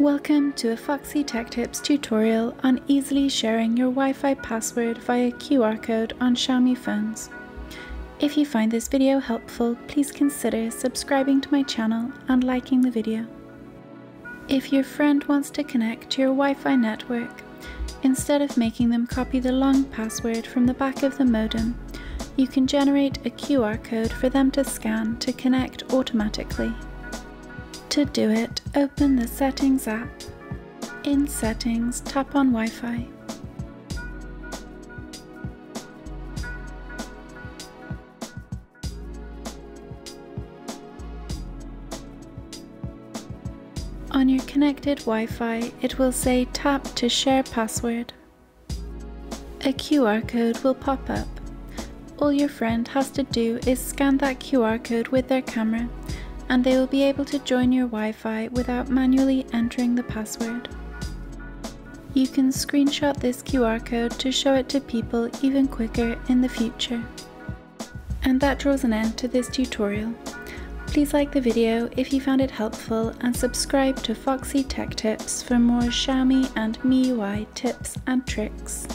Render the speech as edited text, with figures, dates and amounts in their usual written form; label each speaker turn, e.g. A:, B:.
A: Welcome to a Foxy Tech Tips tutorial on easily sharing your Wi-Fi password via QR code on Xiaomi phones. If you find this video helpful, please consider subscribing to my channel and liking the video. If your friend wants to connect to your Wi-Fi network, instead of making them copy the long password from the back of the modem, you can generate a QR code for them to scan to connect automatically. To do it, open the Settings app. In Settings, tap on Wi-Fi. On your connected Wi-Fi, it will say Tap to Share Password. A QR code will pop up. All your friend has to do is scan that QR code with their camera, and they will be able to join your Wi-Fi without manually entering the password. You can screenshot this QR code to show it to people even quicker in the future. And that draws an end to this tutorial. Please like the video if you found it helpful and subscribe to Foxy Tech Tips for more Xiaomi and MIUI tips and tricks.